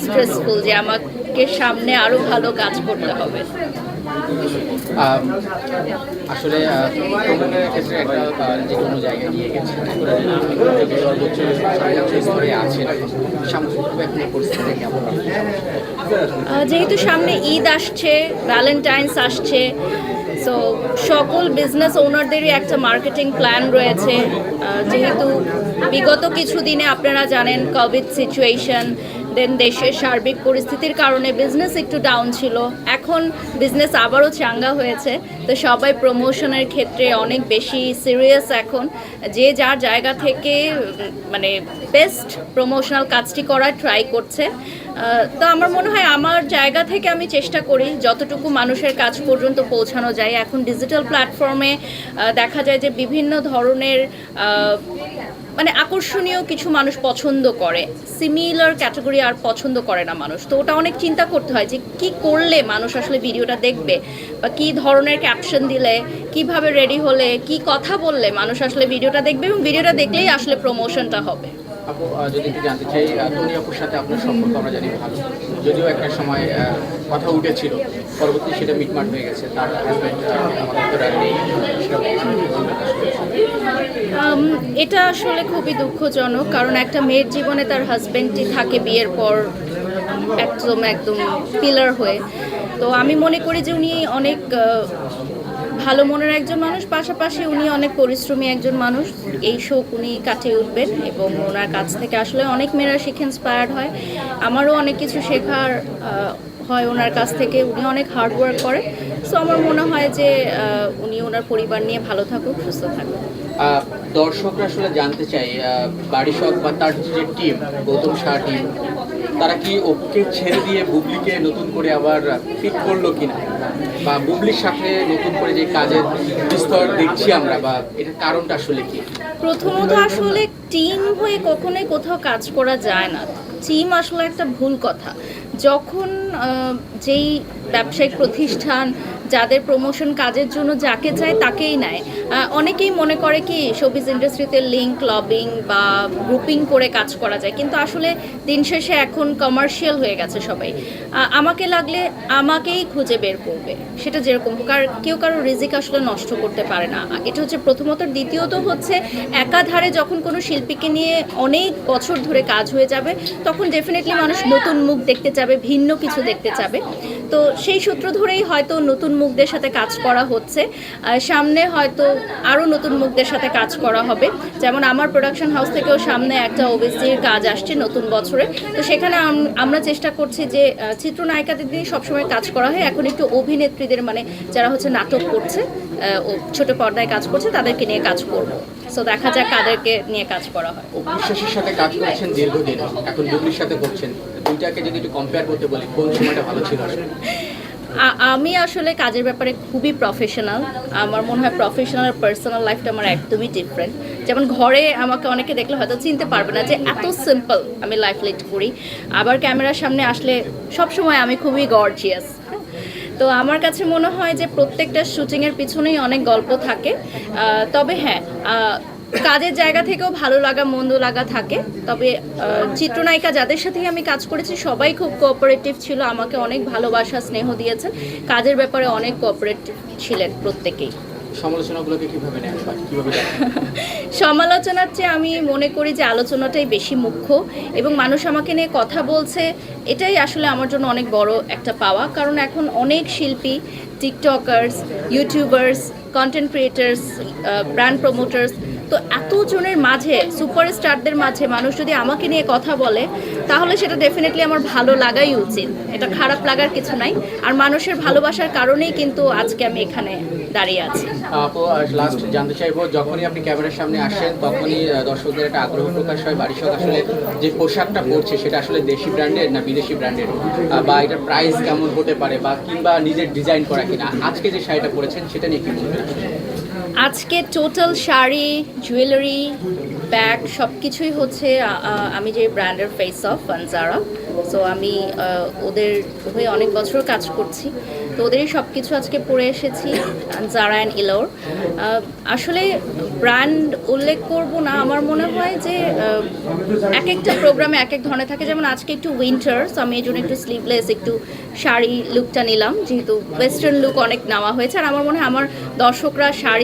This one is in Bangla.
স্ট্রেসফুল যে আমাকে সামনে আরো ভালো কাজ করতে হবে। আসলে প্রোগ্রামের ক্ষেত্রে একটা যে কোনো জায়গায় নিয়ে গেছে সর্বোচ্চ স্তরে আছেন সামগ্রিকভাবে এখন পরিস্থিতি কেমন? যেহেতু সামনে ঈদ আসছে, ভ্যালেন্টাইন্স আসছে, সো সকল বিজনেস ওনারদেরই একটা মার্কেটিং প্ল্যান রয়েছে। যেহেতু বিগত কিছুদিনে আপনারা জানেন কোভিড সিচুয়েশন, দেন দেশের সার্বিক পরিস্থিতির কারণে বিজনেস একটু ডাউন ছিল, এখন বিজনেস আবারও চাঙ্গা হয়েছে। তো সবাই প্রমোশনের ক্ষেত্রে অনেক বেশি সিরিয়াস এখন, যে যার জায়গা থেকে মানে বেস্ট প্রমোশনাল কাজটি করার ট্রাই করছে। তো আমার মনে হয় আমার জায়গা থেকে আমি চেষ্টা করি যতটুকু মানুষের কাছ পর্যন্ত পৌঁছানো যায়। এখন ডিজিটাল প্ল্যাটফর্মে দেখা যায় যে বিভিন্ন ধরনের মানে আকর্ষণীয় কিছু মানুষ পছন্দ করে, সিমিলার ক্যাটাগরি আর পছন্দ করে না মানুষ। তো ওটা অনেক চিন্তা করতে হয় যে কি করলে মানুষ আসলে ভিডিওটা দেখবে, বা কি ধরনের ক্যাপশন দিলে, কিভাবে রেডি হলে, কি কথা বললে মানুষ আসলে ভিডিওটা দেখবে এবং ভিডিওটা দেখলেই আসলে প্রমোশনটা হবে। আপু যদি একটু জানতে চাই, তনি আপুর সাথে আপনার সম্পর্ক আমরা জানি ভালো, যদিও একটা সময় কথা উঠেছিল, পরবর্তী সেটা মিটমাট হয়ে গেছে, তার হাজব্যান্ড আমাদের তো আর নেই। এটা আসলে খুবই দুঃখজনক, কারণ একটা মেয়ের জীবনে তার হাজব্যান্ডটি থাকে বিয়ের পর একদম একদম পিলার হয়ে। তো আমি মনে করি যে উনি অনেক ভালো মনের একজন মানুষ, পাশাপাশি উনি অনেক পরিশ্রমী একজন মানুষ। এই শোক উনি কাটিয়ে উঠবেন এবং ওনার কাছ থেকে আসলে অনেক মেয়েরা শিখে ইন্সপায়ার্ড হয়। আমারও অনেক কিছু শেখার হয় ওনার কাছ থেকে। উনি অনেক হার্ড ওয়ার্ক করে। সো আমার মনে হয় যে উনি ওনার পরিবার নিয়ে ভালো থাকুক, সুস্থ থাকুক। দর্শকরা আসলে জানতে চাই, বাড়িশখ বা তার যে টিম, গৌতম শাহ টিম, তারা কি অপুকে ছেড়ে দিয়ে বুবলিকে নতুন করে আবার ফিট করলো কিনা, বা বুবলির সাথে নতুন করে যে কাজের বিস্তর দেখছি আমরা, বা এটার কারণটা আসলে কি? প্রথমত আসলে টিম হয়ে কখনোই কোথাও কাজ করা যায় না। টিম আসলে একটা ভুল কথা। যখন যেই ব্যবসায়িক প্রতিষ্ঠান যাদের প্রমোশন কাজের জন্য যাকে চায় তাকেই নেয়। অনেকেই মনে করে কি শোবিজ ইন্ডাস্ট্রিতে লিঙ্ক, লবিং বা গ্রুপিং করে কাজ করা যায়, কিন্তু আসলে দিন শেষে এখন কমার্শিয়াল হয়ে গেছে সবাই। আমাকে লাগলে আমাকেই খুঁজে বের করবে, সেটা যেরকম কেউ কারো রিজিক আসলে নষ্ট করতে পারে না। এটা হচ্ছে প্রথমত। দ্বিতীয়ত হচ্ছে একাধারে যখন কোনো শিল্পীকে নিয়ে অনেক বছর ধরে কাজ হয়ে যাবে, তখন ডেফিনেটলি মানুষ নতুন মুখ দেখতে চাবে, ভিন্ন কিছু দেখতে চাবে। তো সেই সূত্র ধরেই হয়তো নতুন মুখদের সাথে কাজ করা হচ্ছে। সামনে হয়তো আরও নতুন মুখদের সাথে কাজ করা হবে। যেমন আমার প্রোডাকশন হাউস থেকেও সামনে একটা ওবিসির কাজ আসছে নতুন বছরে। তো সেখানে আমরা চেষ্টা করছি যে চিত্রনায়িকাদের দিয়ে সবসময় কাজ করা হয়, এখন একটু অভিনেত্রীদের, মানে যারা হচ্ছে নাটক করছে, ছোট পর্দায় কাজ করছে, তাদেরকে নিয়ে কাজ করবো। সো দেখা যাক কাদেরকে নিয়ে কাজ করা হয়। বিশ্বাসের সাথে কাজ করেছেন দীর্ঘদিন, এখন বুবলির সাথে করছেন, দুইটাকে যদি একটু কম্পেয়ার করতে বলি, কোন সময়টা ভালো ছিল আসলে? আমি আসলে কাজের ব্যাপারে খুবই প্রফেশনাল। আমার মনে হয় প্রফেশনাল আর পার্সোনাল লাইফটা আমার একদমই ডিফারেন্ট। যেমন ঘরে আমাকে অনেকে দেখলে হয়তো চিনতে পারবে না যে এত সিম্পল আমি লাইফ লিড করি, আবার ক্যামেরার সামনে আসলে সবসময় আমি খুবই গর্জিয়াস। তো আমার কাছে মনে হয় যে প্রত্যেকটা শুটিংয়ের পিছনেই অনেক গল্প থাকে। তবে হ্যাঁ, কাজের জায়গা থেকেও ভালো লাগা মন্দ লাগা থাকে। তবে চিত্রনায়িকা যাদের সাথেই আমি কাজ করেছি সবাই খুব কোঅপারেটিভ ছিল, আমাকে অনেক ভালোবাসা স্নেহ দিয়েছেন, কাজের ব্যাপারে অনেক কোঅপারেটিভ ছিলেন প্রত্যেকেই। সমালোচনাগুলোকে কিভাবে নেন, কিভাবে দেখেন? সমালোচনার চেয়ে আমি মনে করি যে আলোচনাটাই বেশি মুখ্য, এবং মানুষ আমাকে নিয়ে কথা বলছে, এটাই আসলে আমার জন্য অনেক বড় একটা পাওয়া। কারণ এখন অনেক শিল্পী, TikTokers, YouTubers, content creators, brand promoters, তো এতজনের মাঝে, সুপারস্টারদের মাঝে মানুষ যদি আমাকে নিয়ে কথা বলে, তাহলে সেটা ডেফিনেটলি আমার ভালো লাগাই উচিত। এটা খারাপ লাগার কিছু নাই। আর মানুষের ভালোবাসার কারণেই কিন্তু আজকে আমি এখানে দাঁড়িয়ে আছি। আপু লাস্ট জানতে চাইবো, যখনই আপনি ক্যামেরার সামনে আসেন তখনই দর্শকদের একটা আগ্রহ প্রকাশ হয় বাড়িশখ আসলে যে পোশাকটা পরছে সেটা আসলে দেশি ব্র্যান্ডের না বিদেশি ব্র্যান্ডের, বা এটার প্রাইস কেমন হতে পারে, বা কিংবা নিজের ডিজাইন করা কিনা। আজকে যে শাড়িটা পরেছেন সেটা নিয়ে কি বলবেন? আজকে টোটাল শাড়ি, জুয়েলারি, ব্যাগ সব কিছুই হচ্ছে আমি যে ব্র্যান্ডের ফেস অফ ফানজারা। সো আমি ওদের হয়ে অনেক বছর কাজ করছি, তো ওদেরই সব কিছু আজকে পরে এসেছি, জারা অ্যান্ড ইলোর। আসলে ব্র্যান্ড উল্লেখ করব না, আমার মনে হয় যে এক একটা প্রোগ্রামে এক এক ধরনের থাকে, যেমন আজকে একটু উইন্টার, সো আমি এই জন্য একটু স্লিভলেস একটু শাড়ি লুকটা নিলাম, যেহেতু ওয়েস্টার্ন লুক অনেক নেওয়া হয়েছে, আর আমার মনে হয় আমার দর্শকরা শাড়ি